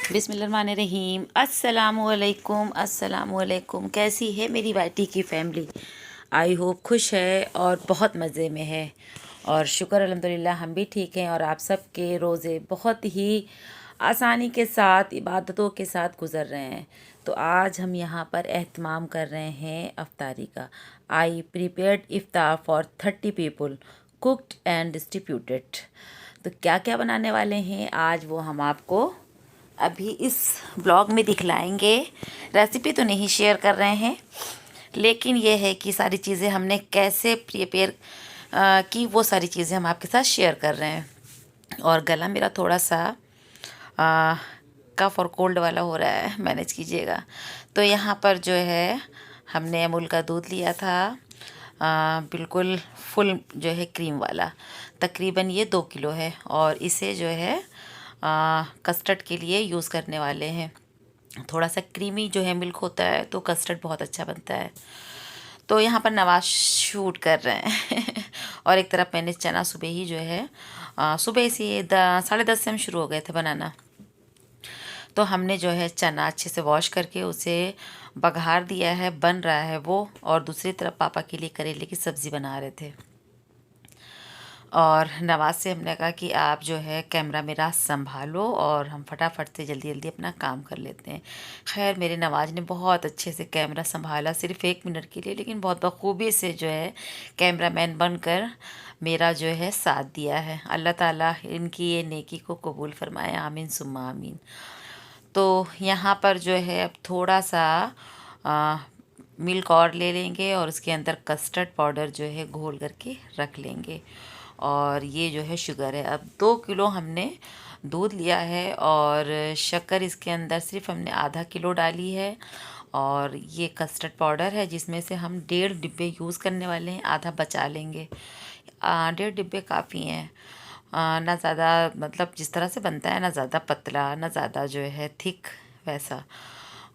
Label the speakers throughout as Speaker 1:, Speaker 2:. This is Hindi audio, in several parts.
Speaker 1: बिस्मिल्लाहिर्रहमानिर्रहीम। अस्सलामुअलैकुम अस्सलामुअलैकुम। कैसी है मेरी वाइटी की फैमिली? आई होप खुश है और बहुत मज़े में है। और शुक्र अल्हम्दुलिल्लाह हम भी ठीक हैं और आप सब के रोज़े बहुत ही आसानी के साथ इबादतों के साथ गुज़र रहे हैं। तो आज हम यहाँ पर एहतमाम कर रहे हैं अफ्तारी का। आई प्रिपेयर्ड इफ्तार for 30 people, cooked and distributed. तो क्या क्या बनाने वाले हैं आज वो हम आपको अभी इस ब्लॉग में दिखलाएंगे। रेसिपी तो नहीं शेयर कर रहे हैं, लेकिन ये है कि सारी चीज़ें हमने कैसे प्रिपेयर की वो सारी चीज़ें हम आपके साथ शेयर कर रहे हैं। और गला मेरा थोड़ा सा कफ़ और कोल्ड वाला हो रहा है, मैनेज कीजिएगा। तो यहाँ पर जो है हमने अमूल का दूध लिया था, बिल्कुल फुल जो है क्रीम वाला। तकरीबन ये 2 किलो है और इसे जो है कस्टर्ड के लिए यूज़ करने वाले हैं। थोड़ा सा क्रीमी जो है मिल्क होता है तो कस्टर्ड बहुत अच्छा बनता है। तो यहाँ पर नवाज शूट कर रहे हैं और एक तरफ मैंने चना सुबह ही जो है सुबह से 10:30 से हम शुरू हो गए थे बनाना। तो हमने जो है चना अच्छे से वॉश करके उसे बघार दिया है, बन रहा है वो। और दूसरी तरफ पापा के लिए करेले की सब्ज़ी बना रहे थे। और नवाज से हमने कहा कि आप जो है कैमरा मेरा संभालो और हम फटाफट से जल्दी जल्दी अपना काम कर लेते हैं। खैर मेरे नवाज ने बहुत अच्छे से कैमरा संभाला, सिर्फ 1 मिनट के लिए, लेकिन बहुत बखूबी से जो है कैमरामैन बनकर मेरा जो है साथ दिया है। अल्लाह ताला इनकी ये नेकी को कबूल फरमाए, आमीन सुम्मा आमीन। तो यहाँ पर जो है अब थोड़ा सा मिल्क और ले लेंगे और उसके अंदर कस्टर्ड पाउडर जो है घोल करके रख लेंगे। और ये जो है शुगर है। अब 2 किलो हमने दूध लिया है और शक्कर इसके अंदर सिर्फ हमने आधा किलो डाली है। और ये कस्टर्ड पाउडर है जिसमें से हम 1.5 डिब्बे यूज़ करने वाले हैं, आधा बचा लेंगे। 1.5 डिब्बे काफ़ी हैं। ना ज़्यादा, मतलब जिस तरह से बनता है, ना ज़्यादा पतला ना ज़्यादा जो है थिक वैसा।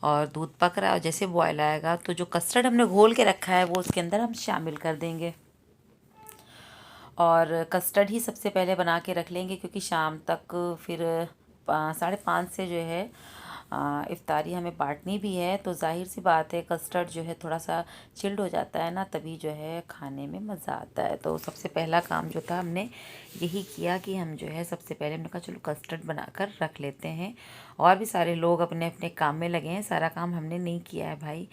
Speaker 1: और दूध पक रहा है और जैसे बॉयल आएगा तो जो कस्टर्ड हमने घोल के रखा है वो उसके अंदर हम शामिल कर देंगे। और कस्टर्ड ही सबसे पहले बना के रख लेंगे क्योंकि शाम तक फिर 5:30 से जो है इफ्तारी हमें बांटनी भी है। तो जाहिर सी बात है कस्टर्ड जो है थोड़ा सा चिल्ड हो जाता है ना, तभी जो है खाने में मज़ा आता है। तो सबसे पहला काम जो था हमने यही किया कि हम जो है सबसे पहले हमने कहा चलो कस्टर्ड बनाकर रख लेते हैं। और भी सारे लोग अपने अपने काम में लगे हैं, सारा काम हमने नहीं किया है भाई,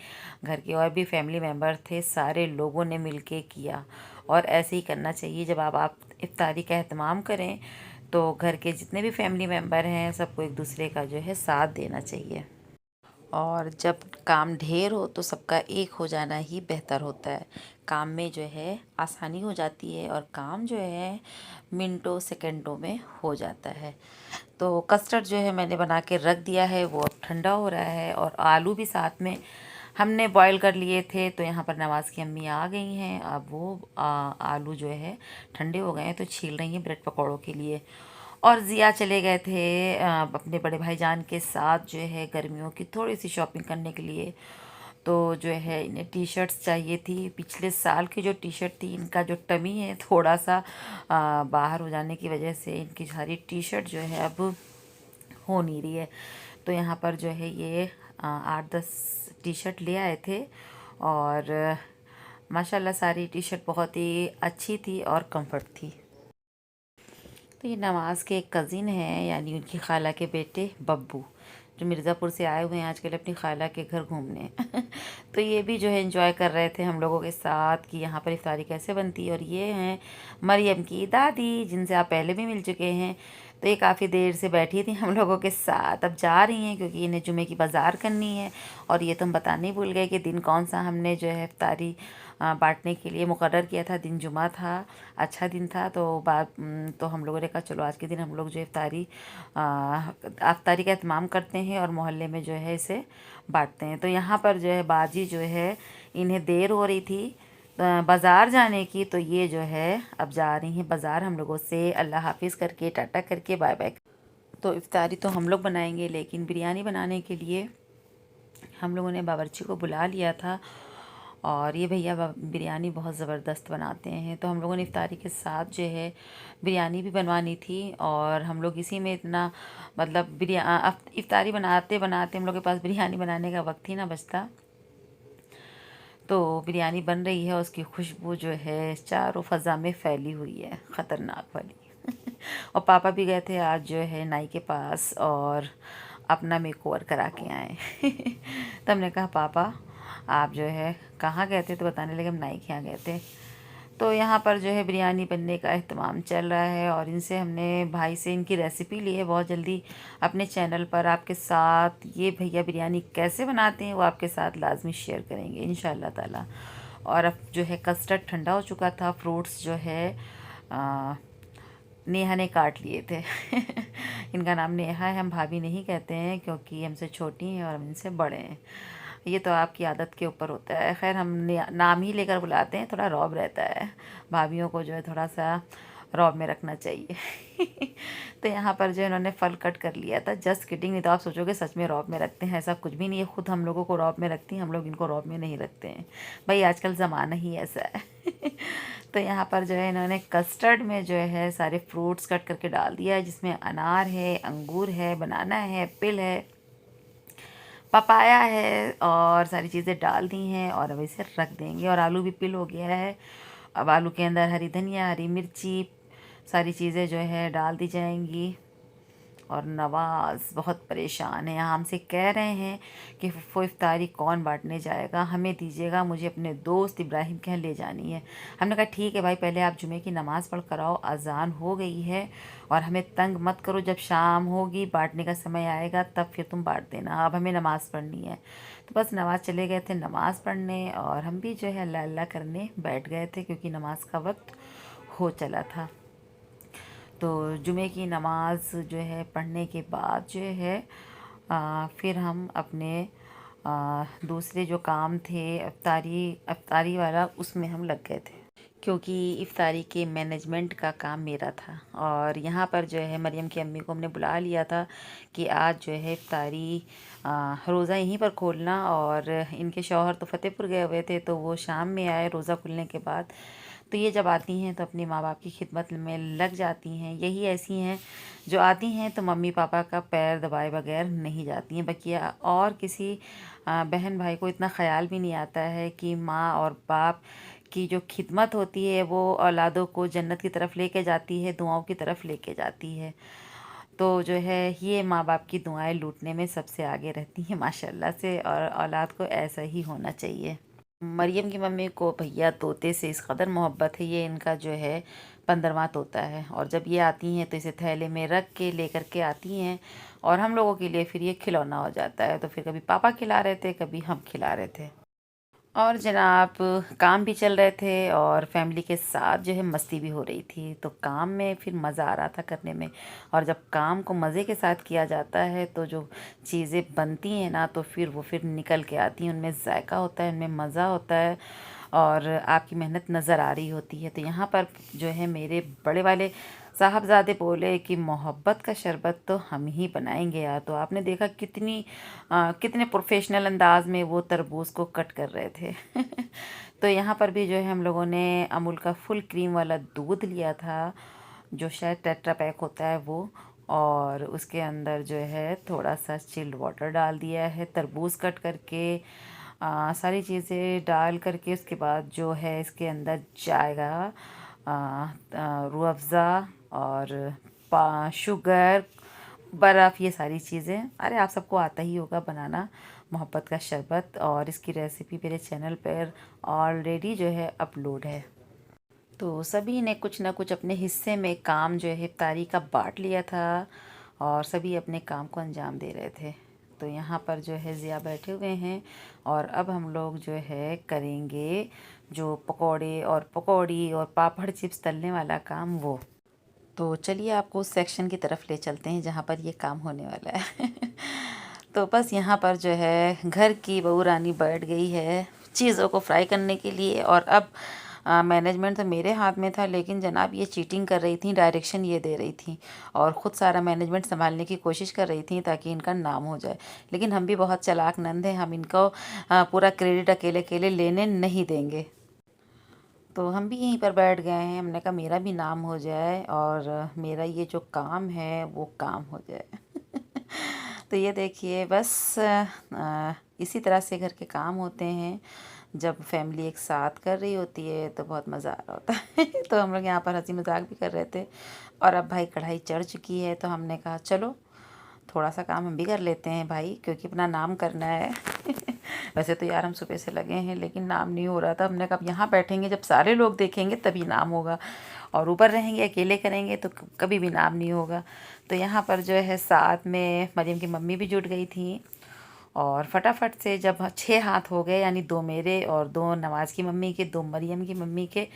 Speaker 1: घर के और भी फैमिली मेम्बर थे, सारे लोगों ने मिल के किया। और ऐसे ही करना चाहिए, जब आप इफ्तारी का एहतमाम करें तो घर के जितने भी फैमिली मेम्बर हैं सबको एक दूसरे का जो है साथ देना चाहिए। और जब काम ढेर हो तो सबका एक हो जाना ही बेहतर होता है। काम में जो है आसानी हो जाती है और काम जो है मिनटों सेकंडों में हो जाता है। तो कस्टर्ड जो है मैंने बना के रख दिया है, वो अब ठंडा हो रहा है। और आलू भी साथ में हमने बॉईल कर लिए थे। तो यहाँ पर नवाज़ की अम्मी आ गई हैं, अब वो आलू जो है ठंडे हो गए हैं तो छील रही हैं ब्रेड पकौड़ों के लिए। और ज़िया चले गए थे अपने बड़े भाईजान के साथ जो है गर्मियों की थोड़ी सी शॉपिंग करने के लिए। तो जो है इन्हें टी शर्ट्स चाहिए थी। पिछले साल की जो टी शर्ट थी, इनका जो टमी है थोड़ा सा बाहर हो जाने की वजह से इनकी सारी टी शर्ट जो है अब हो नहीं रही है। तो यहाँ पर जो है ये 8-10 टी शर्ट ले आए थे और माशाल्लाह सारी टी शर्ट बहुत ही अच्छी थी और कंफर्ट थी। तो ये नवाज़ के एक कज़िन हैं, यानी उनकी खाला के बेटे बब्बू, जो मिर्ज़ापुर से आए हुए हैं आजकल अपनी खाला के घर घूमने तो ये भी जो है एंजॉय कर रहे थे हम लोगों के साथ कि यहाँ पर इफ्तारी कैसे बनती है। और ये हैं मरियम की दादी, जिनसे आप पहले भी मिल चुके हैं। तो ये काफ़ी देर से बैठी थी हम लोगों के साथ, अब जा रही हैं क्योंकि इन्हें जुमे की बाज़ार करनी है। और ये तो हम बताने ही भूल गए कि दिन कौन सा हमने जो है इफ्तारी बांटने के लिए मुकर्रर किया था। दिन जुमा था, अच्छा दिन था। तो हम लोगों ने कहा चलो आज के दिन हम लोग जो इफ्तारी का एहतमाम करते हैं और मोहल्ले में जो है इसे बांटते हैं। तो यहाँ पर जो है बाजी जो है इन्हें देर हो रही थी बाज़ार जाने की, तो ये जो है अब जा रही हैं बाज़ार हम लोगों से अल्लाह हाफिज़ करके, टाटा करके, बाय बाय। तो इफ्तारी तो हम लोग बनाएंगे, लेकिन बिरयानी बनाने के लिए हम लोगों ने बावर्ची को बुला लिया था। और ये भैया बिरयानी बहुत ज़बरदस्त बनाते हैं। तो हम लोगों ने इफ्तारी के साथ जो है बिरयानी भी बनवानी थी, और हम लोग इसी में इतना मतलब इफ्तारी बनाते बनाते हम लोग के पास बिरयानी बनाने का वक्त ही ना बचता। तो बिरयानी बन रही है, उसकी खुशबू जो है चारों फ़ज़ा में फैली हुई है, ख़तरनाक वाली। और पापा भी गए थे आज जो है नाई के पास, और अपना मेकओवर करा के आए। तो हमने कहा पापा आप जो है कहाँ गए थे, तो बताने लगे हम नाई के यहाँ गए थे। तो यहाँ पर जो है बिरयानी बनने का एहतमाम चल रहा है, और इनसे हमने भाई से इनकी रेसिपी ली है बहुत जल्दी अपने चैनल पर आपके साथ। ये भैया बिरयानी कैसे बनाते हैं वो आपके साथ लाजमी शेयर करेंगे इंशाल्लाह ताला। और अब जो है कस्टर्ड ठंडा हो चुका था, फ्रूट्स जो है आ, नेहा ने काट लिए थे। इनका नाम नेहा है, हम भाभी नहीं कहते हैं क्योंकि हमसे छोटी हैं और हम इनसे बड़े हैं। ये तो आपकी आदत के ऊपर होता है। खैर हम नाम ही लेकर बुलाते हैं, थोड़ा रौब रहता है। भाभीियों को जो है थोड़ा सा रौब में रखना चाहिए। तो यहाँ पर जो इन्होंने फल कट कर लिया था, जस्ट किडिंग। नहीं तो आप सोचोगे सच में रौब में रखते हैं, ऐसा कुछ भी नहीं है। खुद हम लोगों को रौब में रखती हैं, हम लोग इनको रौब में नहीं रखते हैं भाई, आजकल ज़माना ही ऐसा है। तो यहाँ पर जो है इन्होंने कस्टर्ड में जो है सारे फ्रूट्स कट करके डाल दिया है, जिसमें अनार है, अंगूर है, बनाना है, एप्पल है, पपाया है, और सारी चीज़ें डाल दी हैं। और अब इसे रख देंगे। और आलू भी पिल हो गया है। अब आलू के अंदर हरी धनिया, हरी मिर्ची, सारी चीज़ें जो है डाल दी जाएंगी। और नवाज़ बहुत परेशान है, यहाँ हमसे कह रहे हैं कि फुफ्फो इफ्तारी कौन बांटने जाएगा, हमें दीजिएगा, मुझे अपने दोस्त इब्राहिम के यहाँ ले जानी है। हमने कहा ठीक है भाई, पहले आप जुमे की नमाज़ पढ़ कर आओ, अजान हो गई है, और हमें तंग मत करो। जब शाम होगी बांटने का समय आएगा तब फिर तुम बांट देना, अब हमें नमाज़ पढ़नी है। तो बस नमाज़ चले गए थे नमाज़ पढ़ने, और हम भी जो है अल्लाह अल्लाह करने बैठ गए थे क्योंकि नमाज का वक्त हो चला था। तो जुमे की नमाज़ जो है पढ़ने के बाद जो है फिर हम अपने दूसरे जो काम थे इफ्तारी वाला, उसमें हम लग गए थे, क्योंकि इफ्तारी के मैनेजमेंट का काम मेरा था। और यहाँ पर जो है मरियम की अम्मी को हमने बुला लिया था कि आज जो है इफ्तारी रोज़ा यहीं पर खोलना। और इनके शौहर तो फ़तेहपुर गए हुए थे, तो वो शाम में आए रोज़ा खुलने के बाद। तो ये जब आती हैं तो अपने माँ बाप की खिदमत में लग जाती हैं। यही ऐसी हैं जो आती हैं तो मम्मी पापा का पैर दबाए बगैर नहीं जाती हैं। बकिया और किसी बहन भाई को इतना ख़याल भी नहीं आता है कि माँ और बाप की जो खिदमत होती है वो औलादों को जन्नत की तरफ लेके जाती है, दुआओं की तरफ लेके जाती है। तो जो है ये माँ बाप की दुआएं लूटने में सबसे आगे रहती हैं माशाल्लाह से, और औलाद को ऐसा ही होना चाहिए। मरियम की मम्मी को भैया तोते से इस कदर मोहब्बत है, ये इनका जो है 15वां तोता है। और जब ये आती हैं तो इसे थैले में रख के लेकर के आती हैं, और हम लोगों के लिए फिर ये खिलौना हो जाता है। तो फिर कभी पापा खिला रहे थे, कभी हम खिला रहे थे। और जनाब काम भी चल रहे थे और फैमिली के साथ जो है मस्ती भी हो रही थी। तो काम में फिर मज़ा आ रहा था करने में, और जब काम को मज़े के साथ किया जाता है तो जो चीज़ें बनती हैं ना, तो फिर वो फिर निकल के आती हैं, उनमें जायका होता है, उनमें मज़ा होता है, और आपकी मेहनत नज़र आ रही होती है। तो यहाँ पर जो है मेरे बड़े वाले साहबजादे बोले कि मोहब्बत का शरबत तो हम ही बनाएंगे यार। तो आपने देखा कितने प्रोफेशनल अंदाज में वो तरबूज को कट कर रहे थे। तो यहाँ पर भी जो है हम लोगों ने अमूल का फुल क्रीम वाला दूध लिया था, जो शायद टेट्रा पैक होता है वो, और उसके अंदर जो है थोड़ा सा चिल्ड वाटर डाल दिया है, तरबूज कट करके सारी चीज़ें डाल करके। उसके बाद जो है इसके अंदर जाएगा रूह अफ़ज़ा और शुगर, बर्फ़, ये सारी चीज़ें। अरे आप सबको आता ही होगा बनाना मोहब्बत का शरबत, और इसकी रेसिपी मेरे चैनल पर ऑलरेडी जो है अपलोड है। तो सभी ने कुछ ना कुछ अपने हिस्से में काम जो है इफ्तारी का बांट लिया था, और सभी अपने काम को अंजाम दे रहे थे। तो यहाँ पर जो है ज़िया बैठे हुए हैं, और अब हम लोग जो है करेंगे जो पकोड़े और पकौड़ी और पापड़ चिप्स तलने वाला काम वो। तो चलिए आपको उस सेक्शन की तरफ ले चलते हैं जहाँ पर ये काम होने वाला है। तो बस यहाँ पर जो है घर की बहू रानी बैठ गई है चीज़ों को फ्राई करने के लिए। और अब मैनेजमेंट तो मेरे हाथ में था, लेकिन जनाब ये चीटिंग कर रही थी, डायरेक्शन ये दे रही थी और ख़ुद सारा मैनेजमेंट संभालने की कोशिश कर रही थी ताकि इनका नाम हो जाए। लेकिन हम भी बहुत चालाक नंद हैं, हम इनको पूरा क्रेडिट अकेले अकेले लेने नहीं देंगे। तो हम भी यहीं पर बैठ गए हैं। हमने कहा मेरा भी नाम हो जाए और मेरा ये जो काम है वो काम हो जाए। तो ये देखिए बस इसी तरह से घर के काम होते हैं। जब फैमिली एक साथ कर रही होती है तो बहुत मज़ा आ रहा होता है। तो हम लोग यहाँ पर हंसी मजाक भी कर रहे थे और अब भाई कढ़ाई चढ़ चुकी है तो हमने कहा चलो थोड़ा सा काम हम भी कर लेते हैं भाई, क्योंकि अपना नाम करना है। वैसे तो यार हम सुबह से लगे हैं लेकिन नाम नहीं हो रहा था। हमने कहा अब यहाँ बैठेंगे, जब सारे लोग देखेंगे तभी नाम होगा, और ऊपर रहेंगे अकेले करेंगे तो कभी भी नाम नहीं होगा। तो यहाँ पर जो है साथ में मरियम की मम्मी भी जुट गई थी और फटाफट से जब 6 हाथ हो गए, यानी 2 मेरे और 2 नवाज़ की मम्मी के, 2 मरियम की मम्मी के,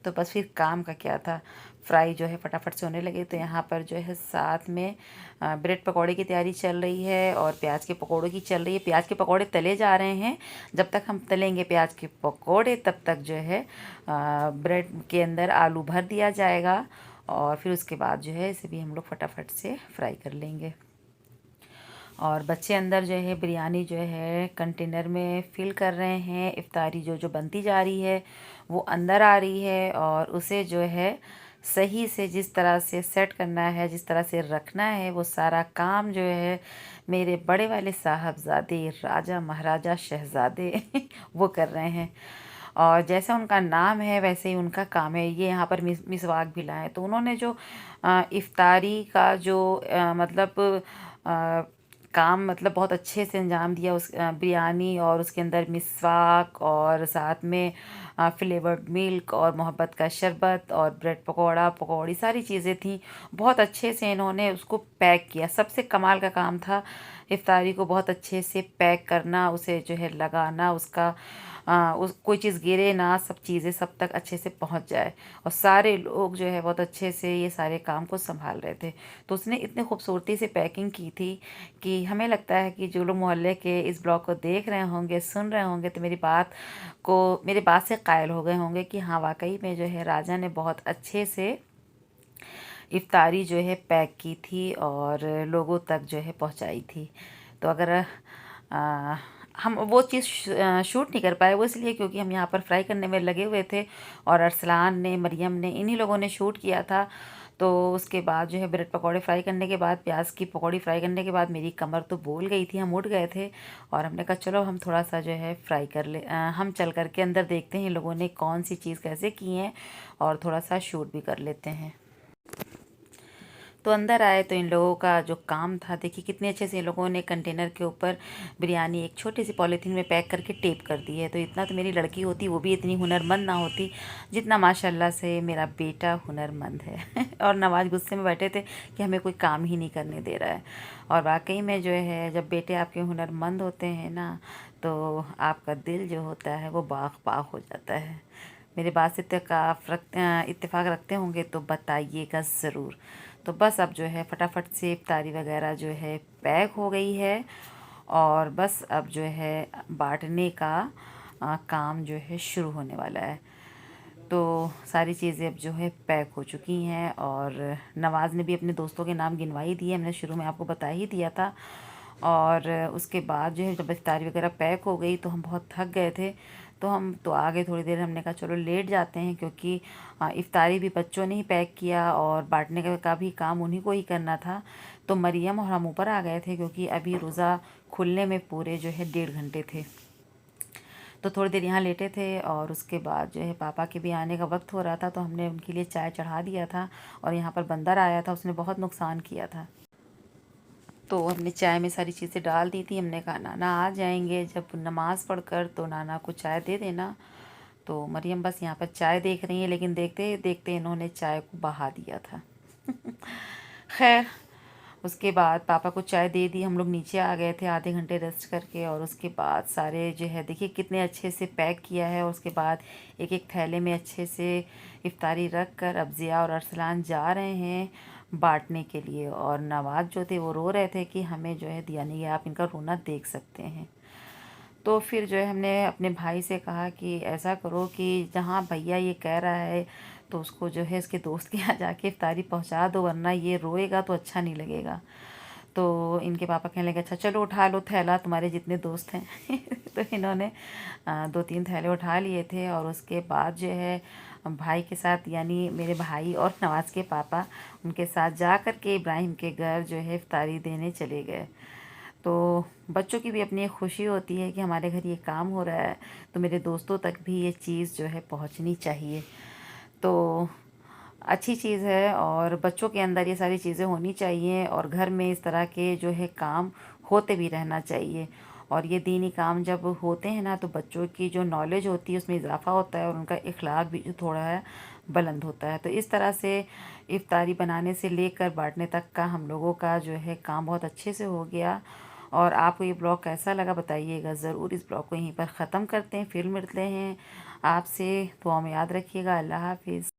Speaker 1: तो बस फिर काम का क्या था, फ्राई जो है फटाफट से होने लगे। तो यहाँ पर जो है साथ में ब्रेड पकौड़े की तैयारी चल रही है और प्याज के पकौड़ों की चल रही है। प्याज के पकौड़े तले जा रहे हैं। जब तक हम तलेंगे प्याज के पकौड़े तब तक जो है ब्रेड के अंदर आलू भर दिया जाएगा और फिर उसके बाद जो है इसे भी हम लोग फटाफट से फ्राई कर लेंगे। और बच्चे अंदर जो है बिरयानी जो है कंटेनर में फ़िल कर रहे हैं। इफ्तारी जो जो बनती जा रही है वो अंदर आ रही है और उसे जो है सही से जिस तरह से सेट करना है, जिस तरह से रखना है, वो सारा काम जो है मेरे बड़े वाले साहबजादे, राजा महाराजा शहज़ादे वो कर रहे हैं। और जैसा उनका नाम है वैसे ही उनका काम है। ये यहाँ पर मिसवाक भी लाए तो उन्होंने जो इफ्तारी का जो मतलब काम मतलब बहुत अच्छे से अंजाम दिया। उस बिरयानी और उसके अंदर मिसवाक और साथ में फ्लेवर्ड मिल्क और मोहब्बत का शरबत और ब्रेड पकौड़ा पकौड़ी सारी चीज़ें थी। बहुत अच्छे से इन्होंने उसको पैक किया। सबसे कमाल का काम था इफ्तारी को बहुत अच्छे से पैक करना, उसे जो है लगाना, उसका उस कोई चीज़ गिरे ना, सब चीज़ें सब तक अच्छे से पहुंच जाए। और सारे लोग जो है बहुत अच्छे से ये सारे काम को संभाल रहे थे। तो उसने इतने खूबसूरती से पैकिंग की थी कि हमें लगता है कि जो लोग मोहल्ले के इस ब्लॉग को देख रहे होंगे, सुन रहे होंगे, तो मेरी बात से कायल हो गए होंगे कि हाँ वाकई में जो है राजा ने बहुत अच्छे से इफ्तारी जो है पैक की थी और लोगों तक जो है पहुंचाई थी। तो अगर हम वो चीज़ शूट नहीं कर पाए, वो इसलिए क्योंकि हम यहाँ पर फ्राई करने में लगे हुए थे और अरसलान ने, मरियम ने, इन्हीं लोगों ने शूट किया था। तो उसके बाद जो है ब्रेड पकौड़े फ्राई करने के बाद, प्याज की पकौड़ी फ्राई करने के बाद मेरी कमर तो बोल गई थी, हम उठ गए थे और हमने कहा चलो हम थोड़ा सा जो है फ्राई कर ले, हम चल कर के अंदर देखते हैं लोगों ने कौन सी चीज़ कैसे की है और थोड़ा सा शूट भी कर लेते हैं। तो अंदर आए तो इन लोगों का जो काम था, देखिए कितने अच्छे से इन लोगों ने कंटेनर के ऊपर बिरयानी एक छोटी सी पॉलीथीन में पैक करके टेप कर दी है। तो इतना तो मेरी लड़की होती वो भी इतनी हुनरमंद ना होती जितना माशाल्लाह से मेरा बेटा हुनरमंद है। और नवाज गुस्से में बैठे थे कि हमें कोई काम ही नहीं करने दे रहा है। और वाकई में जो है जब बेटे आपके हुनरमंद होते हैं ना तो आपका दिल जो होता है वो बाग बाग हो जाता है। मेरे बात से इत्तेफाक रखते होंगे तो बताइएगा ज़रूर। तो बस अब जो है फटाफट से इफ्तारी वगैरह जो है पैक हो गई है और बस अब जो है बांटने का काम जो है शुरू होने वाला है। तो सारी चीज़ें अब जो है पैक हो चुकी हैं और नवाज़ ने भी अपने दोस्तों के नाम गिनवा ही दिए, हमने शुरू में आपको बता ही दिया था। और उसके बाद जो है जब इफ्तारी वगैरह पैक हो गई तो हम बहुत थक गए थे, तो हम तो आ गए थोड़ी देर। हमने कहा चलो लेट जाते हैं क्योंकि इफ्तारी भी बच्चों ने ही पैक किया और बांटने का भी काम उन्हीं को ही करना था। तो मरियम और हम ऊपर आ गए थे क्योंकि अभी रोज़ा खुलने में पूरे जो है 1.5 घंटे थे। तो थोड़ी देर यहाँ लेटे थे और उसके बाद जो है पापा के भी आने का वक्त हो रहा था तो हमने उनके लिए चाय चढ़ा दिया था। और यहाँ पर बंदर आया था, उसने बहुत नुकसान किया था, तो हमने चाय में सारी चीज़ें डाल दी थी। हमने कहा नाना आ जाएंगे जब नमाज़ पढ़कर तो नाना को चाय दे देना। तो मरियम बस यहाँ पर चाय देख रही है, लेकिन देखते देखते इन्होंने चाय को बहा दिया था। खैर उसके बाद पापा को चाय दे दी, हम लोग नीचे आ गए थे आधे घंटे रेस्ट करके। और उसके बाद सारे जो है देखिए कितने अच्छे से पैक किया है। और उसके बाद एक एक थैले में अच्छे से इफ्तारी रख कर अब ज़िया और अरसलान जा रहे हैं बांटने के लिए। और नवाज़ जो थे वो रो रहे थे कि हमें जो है दिया नहीं है, आप इनका रोना देख सकते हैं। तो फिर जो है हमने अपने भाई से कहा कि ऐसा करो कि जहाँ भैया ये कह रहा है तो उसको जो है इसके दोस्त के यहाँ जाके इफ्तारी पहुँचा दो, वरना ये रोएगा तो अच्छा नहीं लगेगा। तो इनके पापा कहने लगे अच्छा चलो उठा लो थैला, तुम्हारे जितने दोस्त हैं। तो इन्होंने 2-3 थैले उठा लिए थे और उसके बाद जो है भाई के साथ, यानी मेरे भाई और नवाज़ के पापा, उनके साथ जा कर के इब्राहिम के घर जो है इफ्तारी देने चले गए। तो बच्चों की भी अपनी एक खुशी होती है कि हमारे घर ये काम हो रहा है, तो मेरे दोस्तों तक भी ये चीज़ जो है पहुंचनी चाहिए। तो अच्छी चीज़ है और बच्चों के अंदर ये सारी चीज़ें होनी चाहिए और घर में इस तरह के जो है काम होते भी रहना चाहिए। और ये दीनी काम जब होते हैं ना तो बच्चों की जो नॉलेज होती है उसमें इजाफ़ा होता है और उनका इखलाक भी जो थोड़ा है बुलंद होता है। तो इस तरह से इफ्तारी बनाने से लेकर बांटने तक का हम लोगों का जो है काम बहुत अच्छे से हो गया। और आपको ये ब्लॉग कैसा लगा बताइएगा ज़रूर। इस ब्लॉग को यहीं पर ख़त्म करते हैं, फिर मिलते हैं आपसे। दुआ में याद रखिएगा। अल्लाह हाफिज़।